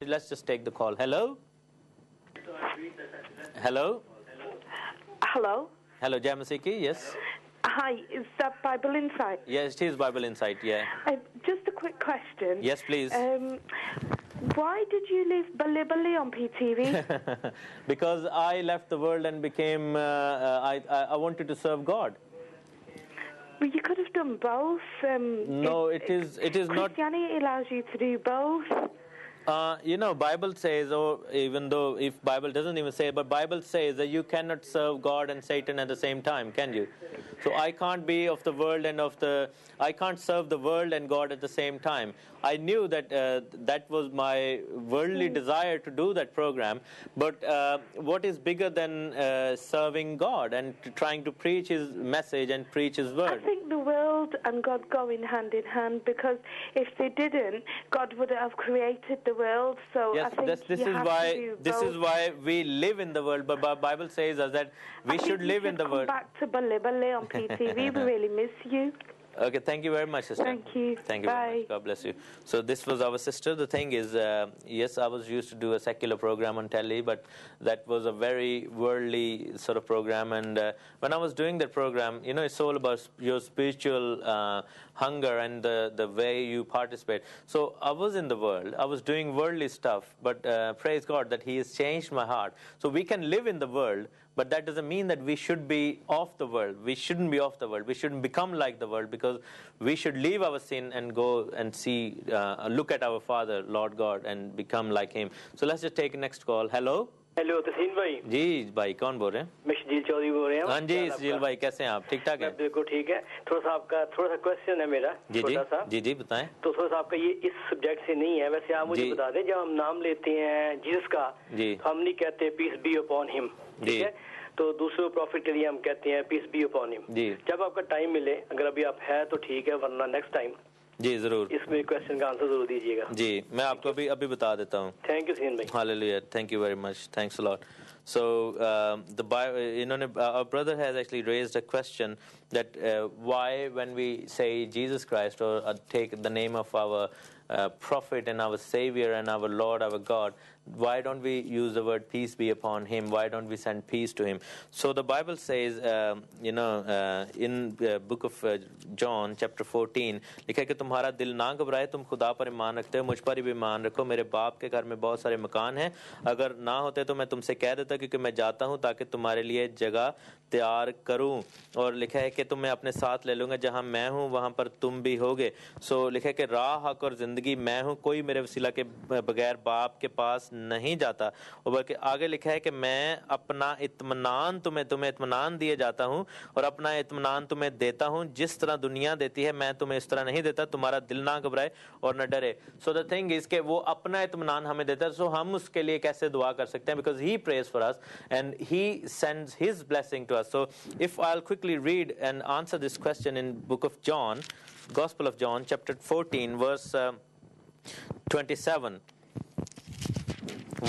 Let's just take the call. Hello? Hello? Hello? Hello, Jamasiki, yes? Hi, is that Bible Insight? Yes, it is Bible Insight, yeah. Just a quick question. Yes, please. Why did you leave Balibali on PTV? Because I left the world and became, I wanted to serve God. Well, you could have done both. No, it is not. Christianity allows you to do both. Bible says, or even though if Bible doesn't even say, but Bible says that you cannot serve God and Satan at the same time, can you? So I can't be of the world and I can't serve the world and God at the same time. I knew that that was my worldly desire to do that program, but what is bigger than serving God and trying to preach His message and preach His word? I think the world and God go in hand, because if they didn't, God would have created the world. So yes, I think this is why we live in the world. But the Bible says us that we should live in the world. Come back to Balibali on PTV. We really miss you. Okay, thank you very much, sister. Thank you. Thank you very much. God bless you. So this was our sister. The thing is, yes, I was used to do a secular program on telly, but that was a very worldly sort of program. And when I was doing that program, it's all about your spiritual hunger and the way you participate. So I was in the world. I was doing worldly stuff, but praise God that He has changed my heart. So we can live in the world, but that doesn't mean that we should be off the world. We shouldn't be off the world. We shouldn't become like the world, because we should leave our sin and go and see, look at our Father, Lord God, and become like Him. So let's just take the next call. Hello? Hello Taseen भाई जी भाई कौन बोल रहे हैं? मैं शजील चौधरी बोल रहा हूँ. हाँ जी शजील भाई, कैसे हैं आप? ठीक ठाक हैं? बिल्कुल ठीक है. थोड़ा सा क्वेश्चन है मेरा. जी जी बताएं. तो थोड़ा सा आपका ये इस सब्जेक्ट से नहीं है, वैसे आप मुझे बता दें. जब हम नाम लेते हैं जीसस का, तो हम नहीं कहते पीस बी अपॉन हिम, ठीक है? तो दूसरे प्रॉफिट के लिए हम कहते हैं पीस बी अपॉन हिम. जब आपका टाइम मिले, अगर अभी आप है तो ठीक है, वरना नेक्स्ट टाइम जी जरूर इसमें क्वेश्चन का आंसर जरूर दीजिएगा. जी मैं आपको अभी बता देता हूँ. थैंक यू सीन भाई. Hallelujah. Thank you very much. Thanks a lot. So the Bible, our brother has actually raised a question that why when we say Jesus Christ or take the name of our prophet and our Savior and our Lord, our God, why don't we use the word peace be upon Him? Why don't we send peace to Him? So the Bible says, in the book of John, chapter 14, लिखा है कि तुम्हारा दिल ना घबराए, तुम खुदा पर ईमान रखते हो, मुझ पर भी ईमान रखो. मेरे बाप के घर में बहुत सारे मकान हैं. अगर ना होते तो मैं तुमसे कह देता, क्योंकि मैं जाता हूँ ताकि तुम्हारे लिए जगह तैयार करूं. और लिखा है कि तुम्हें अपने साथ ले लूंगा, जहां मैं हूं वहां पर तुम भी होगे. सो लिखा है कि राह, हक और जिंदगी मैं हूं, कोई मेरे वसीला के बगैर बाप के पास नहीं जाता. और बल्कि आगे लिखा है कि मैं अपना इत्मीनान तुम्हें इत्मीनान दिए जाता हूं और अपना इत्मीनान तुम्हें देता हूं. जिस तरह दुनिया देती है मैं तुम्हें इस तरह नहीं देता. तुम्हारा दिल ना घबराए और न डरे. सो द थिंग इज के वो अपना इत्मीनान हमें देता है. सो हम उसके लिए कैसे दुआ कर सकते हैं? Because he praise for us and he sends his blessing to us. So if I'll quickly read and answer this question in book of John, Gospel of John, chapter 14, verse 27.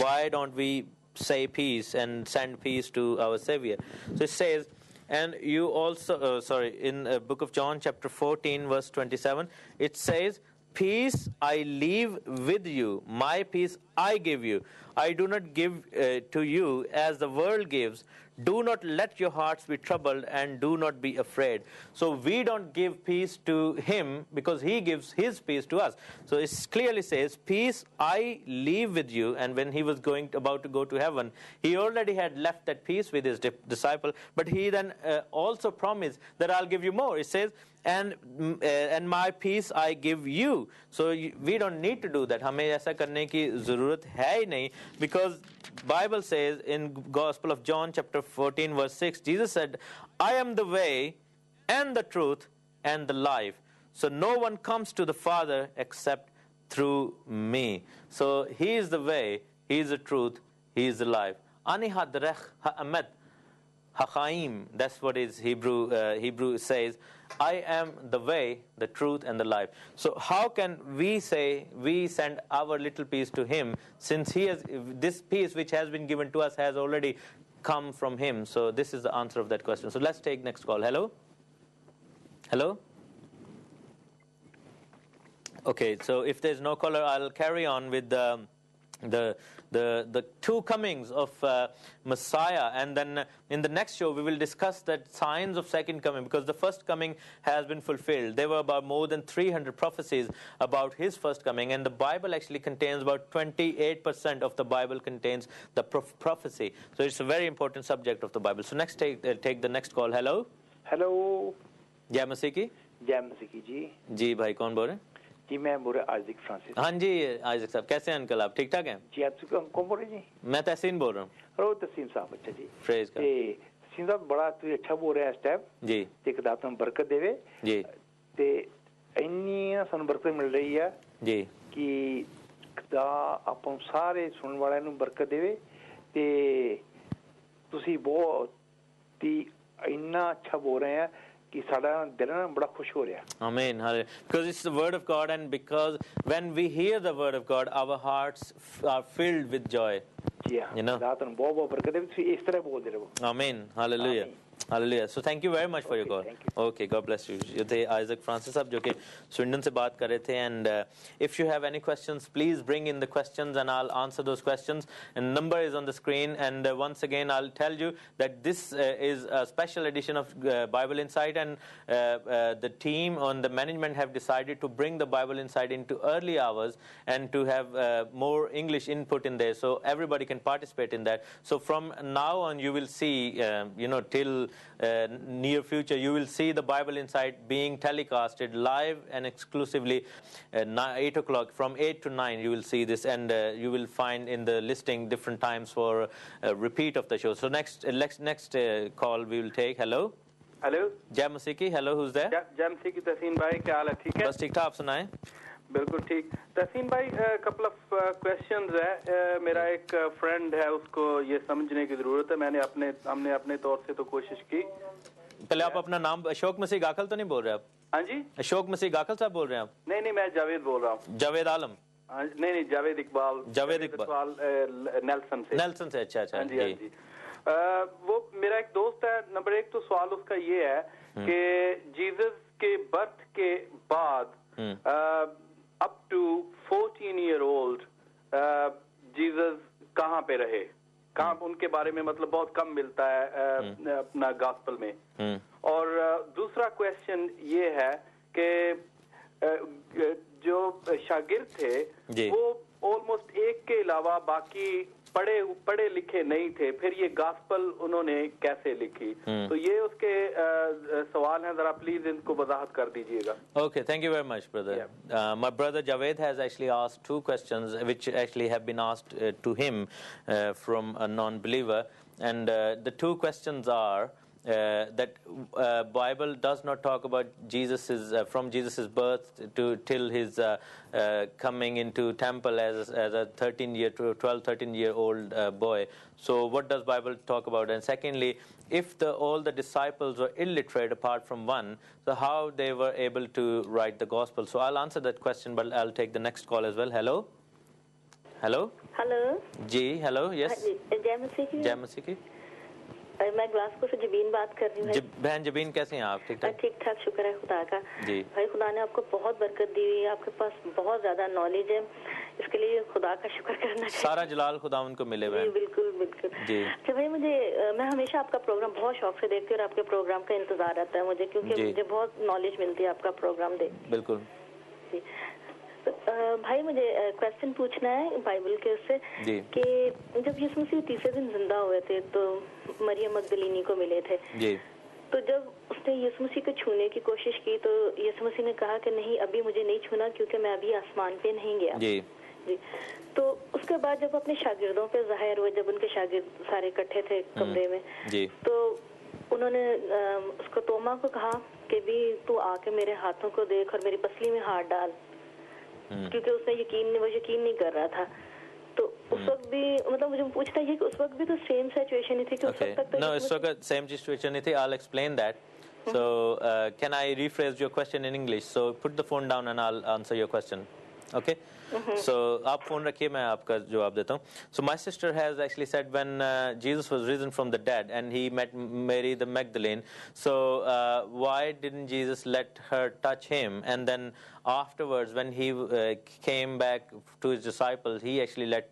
Why don't we say peace and send peace to our Savior? So it says, and you also, in book of John, chapter 14, verse 27, it says, peace I leave with you, my peace I give you. I do not give to you as the world gives. Do not let your hearts be troubled and do not be afraid. So we don't give peace to Him because He gives His peace to us. So it clearly says, peace I leave with you. And when He was about to go to heaven, He already had left that peace with His disciple. But He then also promised that I'll give you more. It says, and my peace I give you. So we don't need to do that. हमें ऐसा करने की ज़रूरत है ही नहीं, because Bible says in Gospel of John chapter 14 verse 6, Jesus said, I am the way and the truth and the life. So no one comes to the Father except through me. So He is the way, He is the truth, He is the life. Ani hadrech ha'amet ha'chaim. That's what is Hebrew says. I am the way, the truth, and the life. So how can we say we send our little piece to Him, since He has this piece which has been given to us has already come from Him? So this is the answer of that question. So let's take next call. Hello? Hello? Okay, so if there's no caller, I'll carry on with the two comings of Messiah, and then in the next show we will discuss that signs of second coming, because the first coming has been fulfilled. There were about more than 300 prophecies about his first coming, and the Bible actually contains about 28% of the Bible contains the prophecy. So it's a very important subject of the Bible. So next take the next call. Hello. Jai Masih ki. जय मसीह जी जी भाई कौन बोल रहे हैं? जी मैं बोल रहा Isaac Francis. हाँ जी आइजक साहब, कैसे हैं अंकल आप? ठीक ठाक हैं जी। आप कौन बोल रहे हैं जी? मैं तहसीन बोल रहा हूँ। हेलो तहसीन साहब। अच्छा जी फ्रेज का तहसीन साहब बड़ा तुम अच्छा बोल रहे हैं इस टाइम जी। ते खुदा तुम बरकत देवे जी ते इन्नी सानू बरकत मिल रही है जी कि खुदा अपन सारे सुनने वाले नु बरकत देवे ते तुसी बहुत ही इन्ना अच्छा बोल रहे हैं कि साडा दिल ना बड़ा खुश हो रहा है। Amen. Because it's the word of God, and because when we hear the word of God, our hearts are filled with joy. जी हाँ, you know. खुदा तुम बहुत बरकत देवे, तुसी इस तरह बोल दे रहे हो। Amen. Hallelujah. Hallelujah. So thank you very much for your call. Okay, God bless you. ये थे आइजक फ्रांसिस साहब जो कि स्वीडन से बात कर रहे थे, and if you have any questions, please bring in the questions and I'll answer those questions. And number is on the screen, and once again I'll tell you that this is a special edition of Bible Insight, and the team on the management have decided to bring the Bible Insight into early hours and to have more English input in there, so everybody can participate in that. So from now on you will see, till near future, you will see the Bible Insight being telecasted live and exclusively 8 o'clock. From 8 to 9 you will see this, and you will find in the listing different times for a repeat of the show. So next call we will take. Hello. Jai Masih ki. Hello, who's there? जय मसीह की। तहसीन भाई क्या हाल है? ठीक है बस ठीक ठाक, आप सुनाएं। बिल्कुल ठीक। तहसीन भाई कपल ऑफ क्वेश्चंस है। मेरा एक फ्रेंड है, उसको ये समझने की जरूरत है। हमने अपने तौर से तो कोशिश की। पहले आप अपना नाम, अशोक मसीह गाखल तो नहीं बोल रहे आप? हाँ जी, अशोक मसीह गाखल साहब बोल रहे हैं आप? नहीं मैं जावेद बोल रहा हूँ। जावेद आलम? नहीं जावेद इकबाल। नेल्सन से। अच्छा। हाँ जी। वो मेरा एक दोस्त है। नंबर एक तो सवाल उसका ये है कि जीसस के बर्थ के बाद up to 14-year-old जीसस कहाँ पे रहे, कहाँ उनके बारे में मतलब बहुत कम मिलता है अपना गॉस्पेल में। और दूसरा क्वेश्चन ये है कि जो शागिर्द थे वो ऑलमोस्ट एक के अलावा बाकी पढ़े लिखे नहीं थे, फिर ये गॉस्पेल उन्होंने कैसे लिखी? तो ये उसके सवाल हैं, जरा प्लीज इनको वजाहत कर दीजिएगा। Okay, thank you very much, brother. My brother Javed has actually asked two questions which actually have been asked to him from a non-believer, and the two questions are that Bible does not talk about Jesus's from Jesus's birth till his coming into temple as a 12-13-year-old boy. So what does Bible talk about? And secondly, if all the disciples were illiterate apart from one, so how they were able to write the gospel? So I'll answer that question, but I'll take the next call as well. Hello. Ji hello. Yes. जय मसीह की। मैं Glasgow से जबीन बात कर रही हूँ। बहन जबीन कैसे हैं आप? ठीक ठाक शुक्र है खुदा का। जी भाई, खुदा ने आपको बहुत बरकत दी हुई है, आपके पास बहुत ज्यादा नॉलेज है, इसके लिए खुदा का शुक्र करना चाहिए। सारा जलाल खुदा उनको मिले हुए। बिल्कुल जी। अच्छा भाई, मैं हमेशा आपका प्रोग्राम बहुत शौक से देखती हूँ और आपके प्रोग्राम का इंतजार रहता है मुझे, क्योंकि मुझे बहुत नॉलेज मिलती है आपका प्रोग्राम देख। बिल्कुल जी। भाई मुझे क्वेश्चन पूछना है बाइबल के उससे कि जब यीशु मसीह तीसरे दिन जिंदा हुए थे तो मरियम मगदलीनी को मिले थे जी। तो जब उसने यीशु मसीह को छूने की कोशिश की तो यीशु मसीह ने कहा कि नहीं, अभी मुझे नहीं छूना क्योंकि मैं अभी आसमान पे नहीं गया। जी। तो उसके बाद जब अपने शागिर्दों पे जाहिर हुए, जब उनके शागिर्द सारे इकट्ठे थे कमरे में जी, तो उन्होंने उसको तोमा को कहा कि भी तू आके मेरे हाथों को देख और मेरी पसली में हाथ डाल, क्योंकि उसने वो यकीन नहीं कर रहा था। तो उस वक्त भी मतलब मुझे पूछता है कि उस वक्त भी तो सेम सिचुएशन ही थी कि उस वक्त तक तो इस वक्त सेम सिचुएशन ही थी। I'll explain that. So can I rephrase your question in English? So put the phone down and I'll answer your question. Okay. So आप फोन रखिए, मैं आपका जवाब देता हूँ. So my sister has actually said when Jesus was risen from the dead and he met Mary the Magdalene, so why didn't Jesus let her touch him? And then afterwards when he came back to his disciples, he actually let